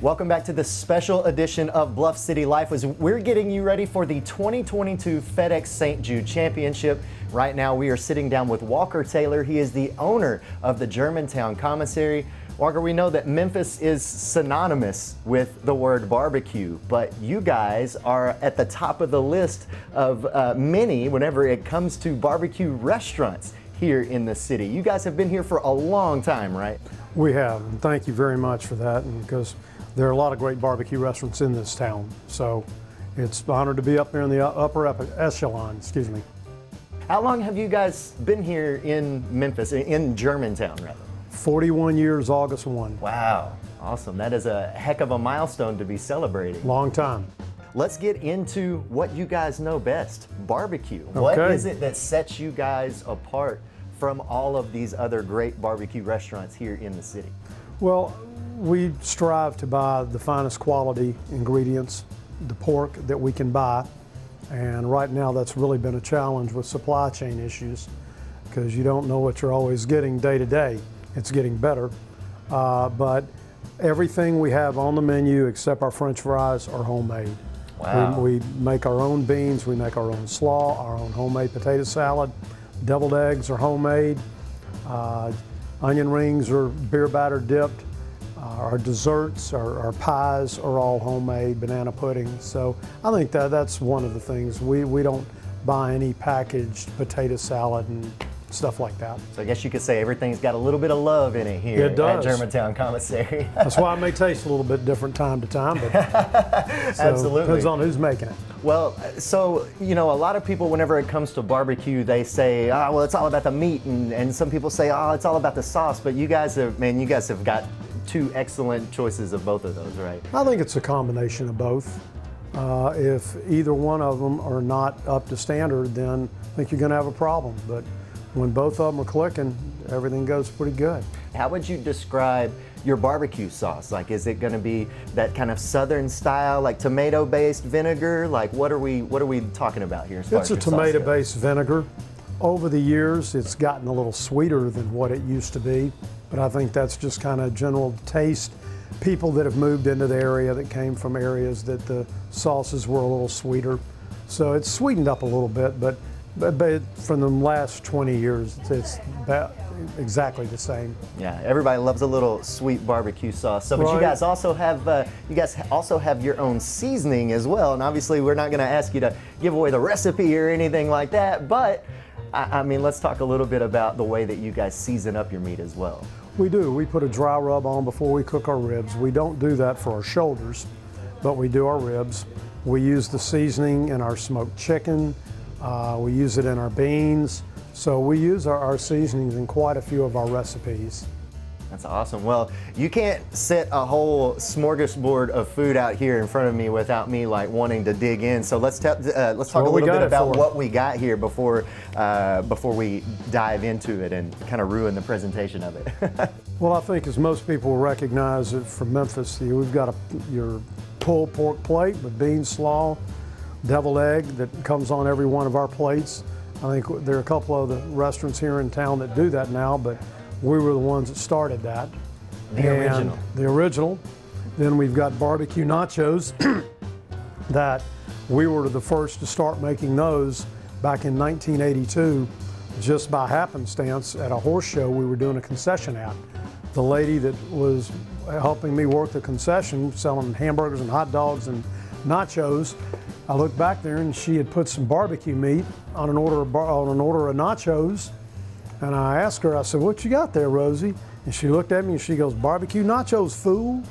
Welcome back to this special edition of Bluff City Life as we're getting you ready for the 2022 FedEx St. Jude Championship. Right now we are sitting down with Walker Taylor. He is the owner of the Germantown Commissary. Walker, we know that Memphis is synonymous with the word barbecue, but you guys are at the top of the list of many whenever it comes to barbecue restaurants here in the city. You guys have been here for a long time, right? We have, and thank you very much for that, and because there are a lot of great barbecue restaurants in this town, so it's an honor to be up there in the upper echelon, excuse me. How long have you guys been here in Memphis, in Germantown rather? 41 years, August 1. Wow, awesome. That is a heck of a milestone to be celebrating. Long time. Let's get into what you guys know best, barbecue. Okay. What is it that sets you guys apart from all of these other great barbecue restaurants here in the city? Well, we strive to buy the finest quality ingredients, the pork that we can buy, and right now that's really been a challenge with supply chain issues because you don't know what you're always getting day to day. It's getting better, but everything we have on the menu except our French fries are homemade. Wow. We make our own beans, we make our own slaw, our own homemade potato salad, deviled eggs are homemade, onion rings are beer batter dipped, our desserts, our pies are all homemade, banana pudding. So I think that's one of the things. We don't buy any packaged potato salad and stuff like that. So I guess you could say everything's got a little bit of love in it here It does. at Germantown Commissary. That's why it may taste a little bit different time to time, but so Absolutely. depends on who's making it. Well, so, you know, a lot of people, whenever it comes to barbecue, they say, oh, well, it's all about the meat. And some people say, oh, it's all about the sauce. But you guys have got two excellent choices of both of those, right? I think it's a combination of both. If either one of them are not up to standard, then I think you're going to have a problem. But when both of them are clicking, everything goes pretty good. How would you describe your barbecue sauce? Like, is it going to be that kind of southern style, like tomato-based vinegar? Like, what are we talking about here? It's a tomato-based vinegar. Over the years, it's gotten a little sweeter than what it used to be, but I think that's just kind of general taste. People that have moved into the area that came from areas that the sauces were a little sweeter, so it's sweetened up a little bit, but from the last 20 years, it's about exactly the same. Yeah, everybody loves a little sweet barbecue sauce. So, but Right. you guys also have your own seasoning as well. And obviously, we're not going to ask you to give away the recipe or anything like that. But I mean, let's talk a little bit about the way that you guys season up your meat as well. We do. We put a dry rub on before we cook our ribs. We don't do that for our shoulders, but we do our ribs. We use the seasoning in our smoked chicken. We use it in our beans. So we use our seasonings in quite a few of our recipes. That's awesome. Well, you can't set a whole smorgasbord of food out here in front of me without me like wanting to dig in. So let's talk a little bit about what we got here before we dive into it and kind of ruin the presentation of it. Well, I think as most people recognize it from Memphis, we've got your pulled pork plate with beans, slaw, deviled egg that comes on every one of our plates. I think there are a couple of the restaurants here in town that do that now, but we were the ones that started that. The original. Then we've got BBQ Nachos that we were the first to start making those back in 1982. Just by happenstance, at a horse show, we were doing a concession ad. The lady that was helping me work the concession, selling hamburgers and hot dogs and nachos, I looked back there and she had put some barbecue meat on an order of nachos. And I asked her, I said, what you got there, Rosie? And she looked at me and she goes, BBQ Nachos, fool.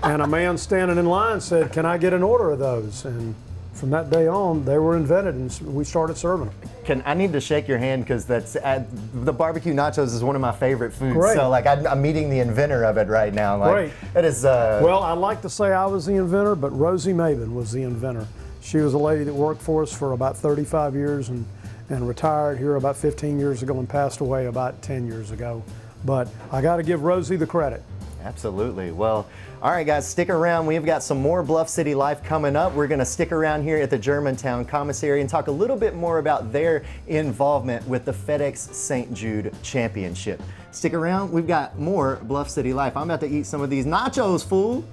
And a man standing in line said, can I get an order of those? And from that day on, they were invented and we started serving them. I need to shake your hand because that's the barbecue nachos is one of my favorite foods. Great. So like I'm meeting the inventor of it right now. Like, Great. It is. Well, I'd like to say I was the inventor, but Rosie Maben was the inventor. She was a lady that worked for us for about 35 years and retired here about 15 years ago and passed away about 10 years ago. But I got to give Rosie the credit. Absolutely. Well, all right, guys, stick around. We've got some more Bluff City Life coming up. We're going to stick around here at the Germantown Commissary and talk a little bit more about their involvement with the FedEx St. Jude Championship. Stick around. We've got more Bluff City Life. I'm about to eat some of these nachos, fool.